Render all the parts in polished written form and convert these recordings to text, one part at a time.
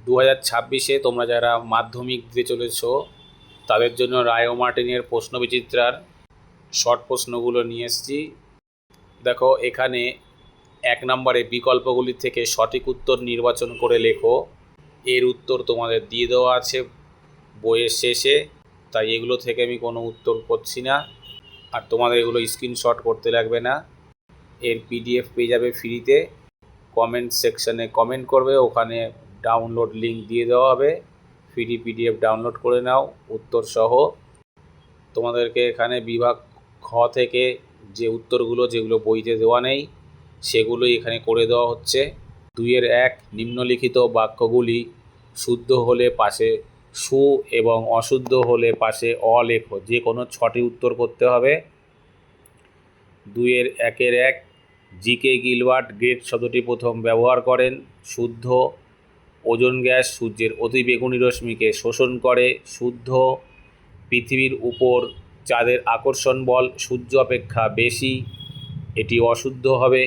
2026-এ তোমরা যারা মাধ্যমিক দিতে চলেছো তাদের জন্য রায় মার্টিনের প্রশ্নবিচিত্রার শর্ট প্রশ্নগুলো নিয়ে এসেছি। দেখো, এখানে 1 নম্বরে বিকল্পগুলি থেকে সঠিক উত্তর নির্বাচন করে লেখো। এর উত্তর তোমাদের দিয়ে দেওয়া আছে বইয়ের শেষে, তাই এগুলো থেকে আমি কোনো উত্তর করছি না, আর তোমাদের এগুলো স্ক্রিনশট করতে লাগবে না। এর পিডিএফ পেয়ে যাবে ফ্রিতে। কমেন্ট সেকশানে কমেন্ট করবে, ওখানে ডাউনলোড লিঙ্ক দিয়ে দেওয়া হবে। ফ্রি পিডিএফ ডাউনলোড করে নাও উত্তর সহ। তোমাদেরকে এখানে বিভাগ খ থেকে যে উত্তরগুলো যেগুলো বইতে দেওয়া নেই সেগুলোই এখানে করে দেওয়া হচ্ছে। 2-1 নিম্নলিখিত বাক্যগুলি শুদ্ধ হলে পাশে সু এবং অশুদ্ধ হলে পাশে অ লেখো। যে কোনো 6টি উত্তর করতে হবে। 2-1 জি.কে. গিলবার্ট গ্রেট শব্দটি প্রথম ব্যবহার করেন। শুদ্ধ। ওজোন গ্যাস সূর্যের অতিবেগুনি রশ্মিকে শোষণ করে। শুদ্ধ। পৃথিবীর উপর চাঁদের আকর্ষণ বল সূর্য অপেক্ষা বেশি, এটি অশুদ্ধ হবে,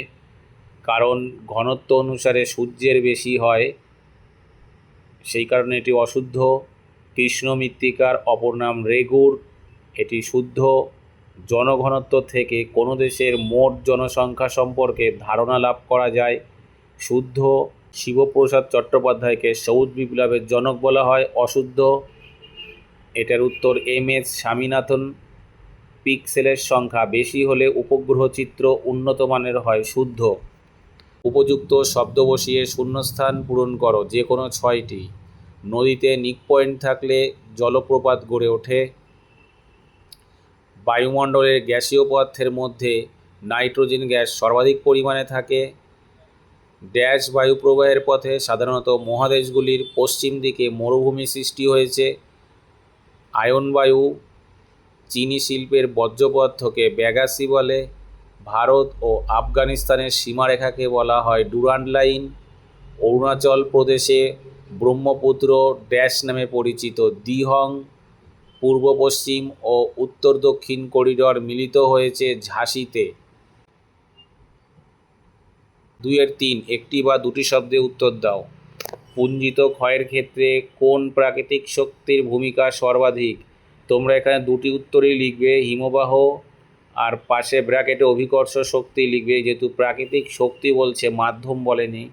কারণ ঘনত্ব অনুসারে সূর্যের বেশি হয়, সেই কারণে এটি অশুদ্ধ। কৃষ্ণ মৃত্তিকার অপর নাম রেগুর, এটি শুদ্ধ। জনঘনত্ব থেকে কোনো দেশের মোট জনসংখ্যা সম্পর্কে ধারণা লাভ করা যায়, শুদ্ধ। শিবপ্রসাদ চট্টোপাধ্যায়কে সবুজ বিপ্লবের জনক বলা হয়, অশুদ্ধ। এটার উত্তর এম.এস. স্বামীনাথন। পিক্সেলের সংখ্যা বেশি হলে উপগ্রহ চিত্র উন্নত মানের হয়, শুদ্ধ। উপযুক্ত শব্দ বসিয়ে শূন্যস্থান পূরণ করো, যে কোনো 6টি। নদীতে নিক পয়েন্ট থাকলে জলপ্রপাত গড়ে ওঠে। বায়ুমণ্ডলের গ্যাসীয় পদার্থের মধ্যে নাইট্রোজেন গ্যাস সর্বাধিক পরিমাণে থাকে। ড্যাশ বায়ু প্রবাহের পথে সাধারণত মহাদেশগুলির পশ্চিম দিকে মরুভূমি সৃষ্টি হয়েছে। আয়ন বায়ু চিনি শিল্পের বর্জ্য পদার্থকে ব্যাগাসি বলে। ভারত ও আফগানিস্তানের সীমারেখাকে বলা হয় ডুরান্ড লাইন। অরুণাচল প্রদেশে ব্রহ্মপুত্র ড্যাশ নামে পরিচিত দিহং। পূর্ব পশ্চিম ও উত্তর দক্ষিণ করিডর মিলিত হয়েছে ঝাঁসিতে। 2-3 একটি বা দুটি শব্দে উত্তর দাও। পুঞ্জিত ক্ষয়ের ক্ষেত্রে কোন প্রাকৃতিক শক্তির ভূমিকা সর্বাধিক? তোমরা এখানে দুটি উত্তরই লিখবে, হিমবাহ আর পাশে ব্র্যাকেটে অভিকর্ষ শক্তি লিখবে, যেহেতু প্রাকৃতিক শক্তি বলছে, মাধ্যম বলেনি।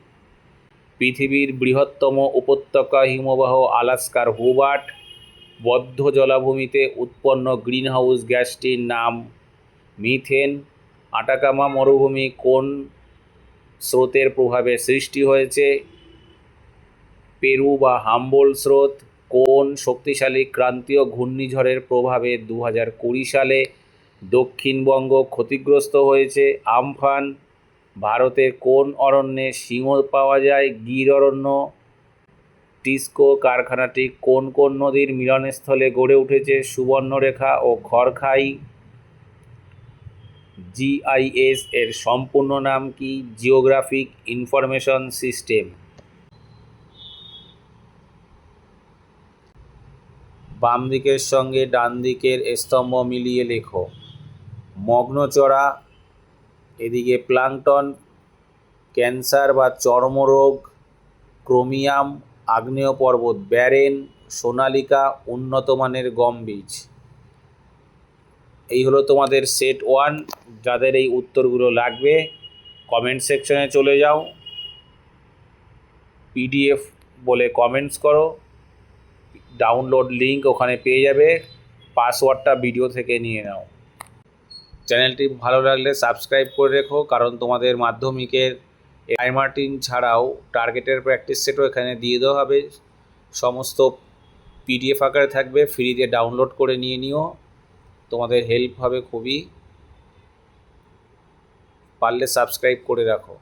পৃথিবীর বৃহত্তম উপত্যকা হিমবাহ আলাস্কার হুবার্ট। বদ্ধ জলাভূমিতে উৎপন্ন গ্রিনহাউস গ্যাসটির নাম মিথেন। আটাকামা মরুভূমি কোন স্রোতের প্রভাবে সৃষ্টি হয়েছে? পেরু বা হাম্বোল্ট স্রোত। কোন শক্তিশালী ক্রান্তীয় ঘূর্ণিঝড়ের প্রভাবে 2020 সালে দক্ষিণবঙ্গ ক্ষতিগ্রস্ত হয়েছে? আমফান। ভারতের কোন অরণ্যে সিংহ পাওয়া যায়? গির অরণ্য। টিস্কো কারখানাটি কোন কোন নদীর মিলনস্থলে গড়ে উঠেছে? সুবর্ণরেখা ও খড়খাই। জিআইএস এর সম্পূর্ণ নাম কি? Geographic information system. বাম দিকের সঙ্গে ডান দিকের স্তম্ভ মিলিয়ে লেখো। মগ্নচড়া, এদিকে প্লাঙ্কটন, ক্যান্সার বা চর্মরোগ, ক্রোমিয়াম, আগ্নেয় পর্বত, ব্যারেন, সোনালিকা, উন্নত মানের গম বীজ। এই হলো তোমাদের সেট 1। যাদের এই উত্তরগুলো লাগবে কমেন্ট সেকশনে চলে যাও, পিডিএফ বলে কমেন্টস করো, ডাউনলোড লিঙ্ক ওখানে পেয়ে যাবে, পাসওয়ার্ডটা ভিডিও থেকে নিয়ে নাও। চ্যানেলটি ভালো লাগলে সাবস্ক্রাইব করে রেখো, কারণ তোমাদের মাধ্যমিকের রায় মার্টিন ছাড়াও টার্গেটের প্র্যাকটিস সেটও এখানে দিয়ে দেওয়া হবে। সমস্ত পিডিএফ আকারে থাকবে, ফ্রিতে ডাউনলোড করে নিয়ে নিও, তোমাদের হেল্প হবে খুবই। পারলে সাবস্ক্রাইব করে রাখো।